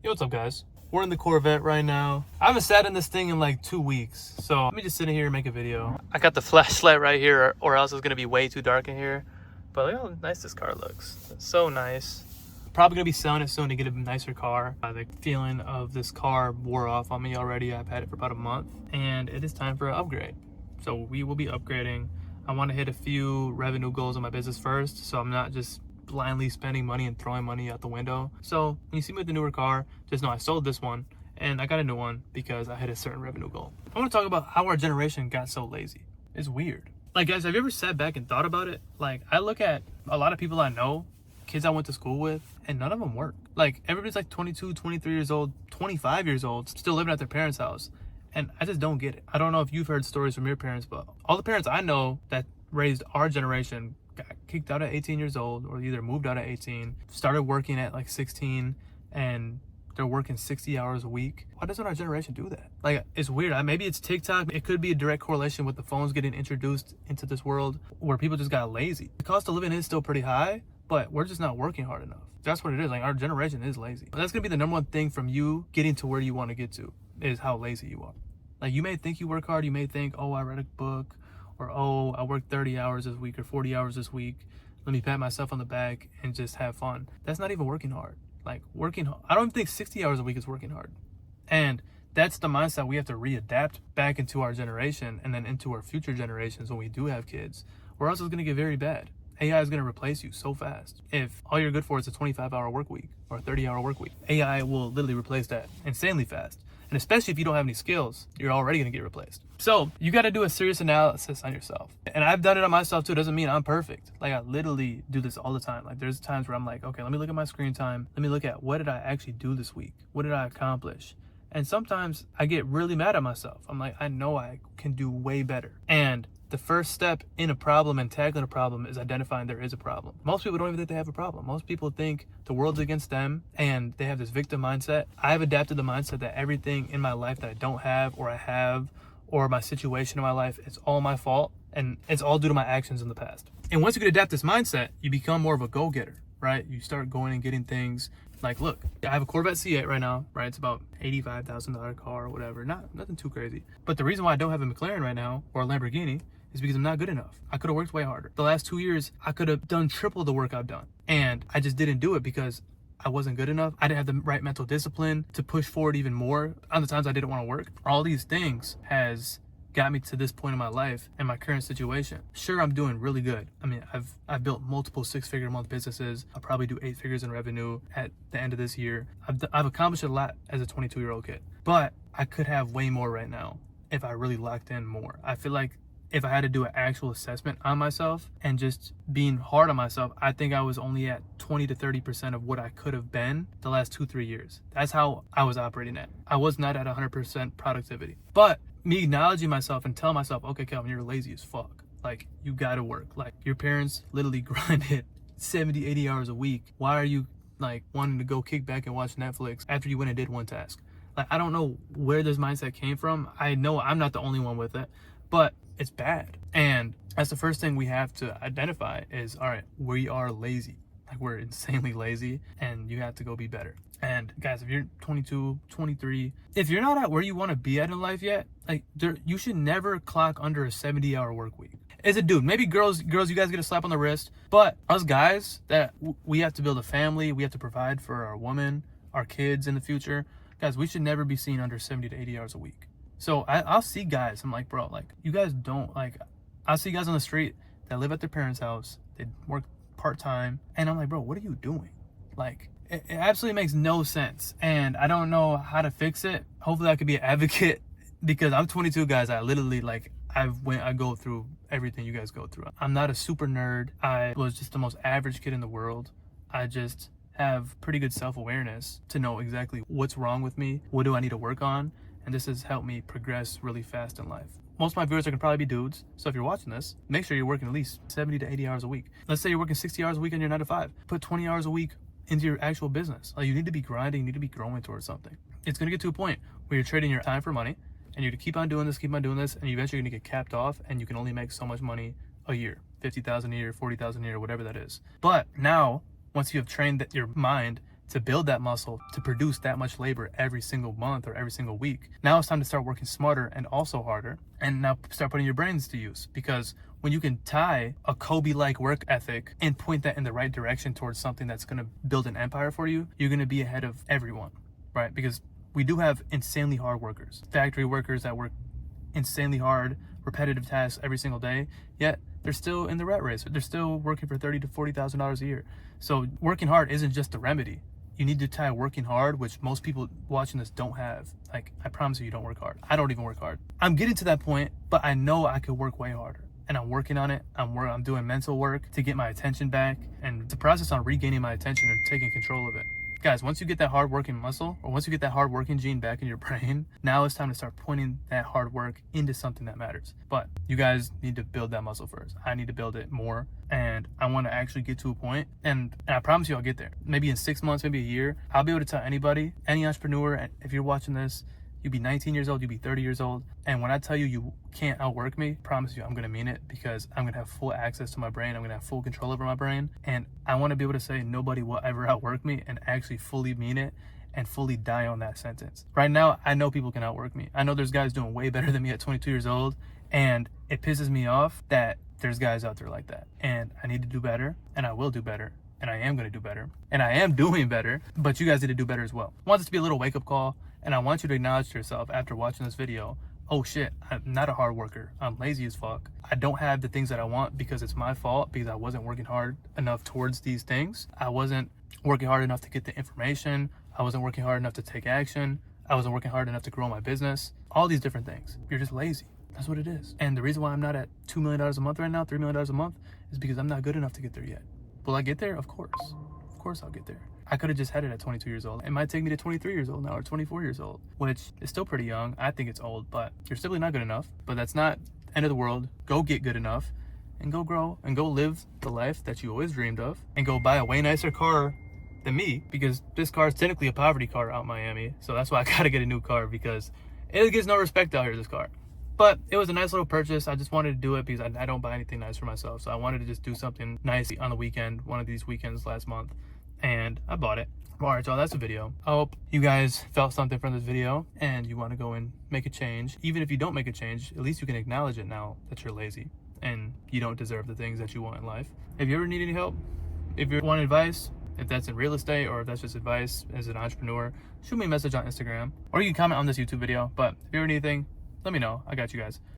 Yo, what's up, guys? We're in the Corvette right now. I haven't sat in this thing in like 2 weeks, so let me just sit in here and make a video. I got the flashlight right here, or else it's gonna be way too dark in here. But look how nice this car looks. It's so nice. Probably gonna be selling it soon to get a nicer car. The feeling of this car wore off on me already. I've had it for about a month, and it is time for an upgrade. So we will be upgrading. I want to hit a few revenue goals in my business first, so I'm not just blindly spending money and throwing money out the window. So when you see me with the newer car, just know I sold this one and I got a new one because I hit a certain revenue goal. I want to talk about how our generation got so lazy. It's weird. Like, guys, have you ever sat back and thought about it? Like, I look at a lot of people I know, kids I went to school with, and none of them work. Like, everybody's like 22, 23 years old, 25 years old, still living at their parents' house. And I just don't get it. I don't know if you've heard stories from your parents, but all the parents I know that raised our generation got kicked out at 18 years old, or either moved out at 18, started working at like 16, and they're working 60 hours a week. Why doesn't our generation do that? Like, it's weird. Maybe it's TikTok. It could be a direct correlation with the phones getting introduced into this world where people just got lazy. The cost of living is still pretty high, but we're just not working hard enough. That's what it is. Like, our generation is lazy. That's gonna be the number one thing from you getting to where you want to get to, is how lazy you are. Like, you may think you work hard. You may think, oh, I read a book, or oh, I worked 30 hours this week or 40 hours this week. Let me pat myself on the back and just have fun. That's not even working hard. Like, I don't even think 60 hours a week is working hard. And that's the mindset we have to readapt back into our generation and then into our future generations when we do have kids, or else it's going to get very bad. AI is going to replace you so fast. If all you're good for is a 25-hour work week or a 30-hour work week, AI will literally replace that insanely fast. And especially if you don't have any skills, you're already gonna get replaced. So you gotta do a serious analysis on yourself. And I've done it on myself too. It doesn't mean I'm perfect. Like, I literally do this all the time. Like, there's times where I'm like, okay, let me look at my screen time. Let me look at what did I actually do this week? What did I accomplish? And sometimes I get really mad at myself. I'm like, I know I can do way better. And the first step in a problem and tackling a problem is identifying there is a problem. Most people don't even think they have a problem. Most people think the world's against them and they have this victim mindset. I've adapted the mindset that everything in my life that I don't have, or I have, or my situation in my life, it's all my fault, and it's all due to my actions in the past. And once you can adapt this mindset, you become more of a go-getter, right? You start going and getting things. Like, look, I have a Corvette C8 right now, right? It's about $85,000 car or whatever. Nothing too crazy. But the reason why I don't have a McLaren right now, or a Lamborghini, is because I'm not good enough. I could have worked way harder. The last 2 years, I could have done triple the work I've done. And I just didn't do it because I wasn't good enough. I didn't have the right mental discipline to push forward even more on the times I didn't want to work. All these things has got me to this point in my life and my current situation. Sure, I'm doing really good. I mean, I've built multiple 6-figure a month businesses. I'll probably do 8 figures in revenue at the end of this year. I've accomplished a lot as a 22-year-old kid, but I could have way more right now if I really locked in more. I feel like if I had to do an actual assessment on myself and just being hard on myself, I think I was only at 20 to 30% of what I could have been the last 2-3 years. That's how I was operating at. I was not at 100% productivity. But me acknowledging myself and telling myself, okay, Calvin, you're lazy as fuck. Like, you gotta work. Like, your parents literally grinded 70, 80 hours a week. Why are you like wanting to go kick back and watch Netflix after you went and did one task? Like, I don't know where this mindset came from. I know I'm not the only one with it, but it's bad. And that's the first thing we have to identify is, all right, we are lazy. Like, we're insanely lazy, and you have to go be better. And guys, if you're 22, 23, if you're not at where you want to be at in life yet, like, you should never clock under a 70-hour work week. As a dude, maybe girls, you guys get a slap on the wrist, but us guys, that we have to build a family, we have to provide for our woman, our kids in the future. Guys, we should never be seen under 70 to 80 hours a week. So I'll see guys, I'm like, bro, like, you guys don't, like, I'll see guys on the street that live at their parents' house, they work part-time, and I'm like, bro, what are you doing? Like, it absolutely makes no sense, and I don't know how to fix it. Hopefully I could be an advocate, because I'm 22, guys. I literally, like, I go through everything you guys go through. I'm not a super nerd. I was just the most average kid in the world. I just have pretty good self-awareness to know exactly what's wrong with me, what do I need to work on, and this has helped me progress really fast in life. Most of my viewers are gonna probably be dudes, so if you're watching this, make sure you're working at least 70 to 80 hours a week. Let's say you're working 60 hours a week on your 9 to 5. Put 20 hours a week into your actual business. Like, you need to be grinding, you need to be growing towards something. It's gonna get to a point where you're trading your time for money, and you're gonna keep on doing this, and eventually you're gonna get capped off, and you can only make so much money a year. 50,000 a year, 40,000 a year, whatever that is. But now, once you have trained your mind to build that muscle, to produce that much labor every single month or every single week. Now it's time to start working smarter and also harder, and now start putting your brains to use. Because when you can tie a Kobe-like work ethic and point that in the right direction towards something that's going to build an empire for you, you're going to be ahead of everyone, right? Because we do have insanely hard workers, factory workers that work insanely hard, repetitive tasks every single day, yet they're still in the rat race. They're still working for $30,000 to $40,000 a year. So working hard isn't just the remedy. You need to tie working hard, which most people watching this don't have. Like, I promise you don't work hard. I don't even work hard. I'm getting to that point, but I know I could work way harder. And I'm working on it. I'm doing mental work to get my attention back, and the process on regaining my attention and taking control of it. Guys, once you get that hard working muscle, or once you get that hard working gene back in your brain, now it's time to start pointing that hard work into something that matters. But you guys need to build that muscle first. I need to build it more, and I want to actually get to a point, and I promise you I'll get there. Maybe in 6 months, maybe a year, I'll be able to tell anybody, any entrepreneur, if you're watching this, you be 19 years old, you be 30 years old, and when I tell you you can't outwork me, I promise you I'm gonna mean it, because I'm gonna have full access to my brain. I'm gonna have full control over my brain, and I want to be able to say nobody will ever outwork me and actually fully mean it and fully die on that sentence. Right now, I know people can outwork me. I know there's guys doing way better than me at 22 years old, and it pisses me off that there's guys out there like that. And I need to do better, and I will do better, and I am gonna do better, and I am doing better, but you guys need to do better as well. I want this to be a little wake-up call, and I want you to acknowledge to yourself after watching this video, oh shit, I'm not a hard worker. I'm lazy as fuck. I don't have the things that I want because it's my fault, because I wasn't working hard enough towards these things. I wasn't working hard enough to get the information. I wasn't working hard enough to take action. I wasn't working hard enough to grow my business. All these different things. You're just lazy. That's what it is. And the reason why I'm not at $2 million a month right now, $3 million a month, is because I'm not good enough to get there yet. Will I get there? Of course. Of course I'll get there. I could have just had it at 22 years old. It might take me to 23 years old now, or 24 years old, which is still pretty young. I think it's old, but you're simply not good enough. But that's not the end of the world. Go get good enough and go grow and go live the life that you always dreamed of, and go buy a way nicer car than me, because this car is technically a poverty car out in Miami. So that's why I gotta get a new car, because it gets no respect out here, this car. But it was a nice little purchase. I just wanted to do it because I don't buy anything nice for myself. So I wanted to just do something nice on the weekend, one of these weekends last month, and I bought it. All right, y'all, that's the video. I hope you guys felt something from this video and you want to go and make a change. Even if you don't make a change, at least you can acknowledge it now that you're lazy and you don't deserve the things that you want in life. If you ever need any help, if you want advice, if that's in real estate or if that's just advice as an entrepreneur, shoot me a message on Instagram, or you can comment on this YouTube video. But if you ever need anything, let me know. I got you guys.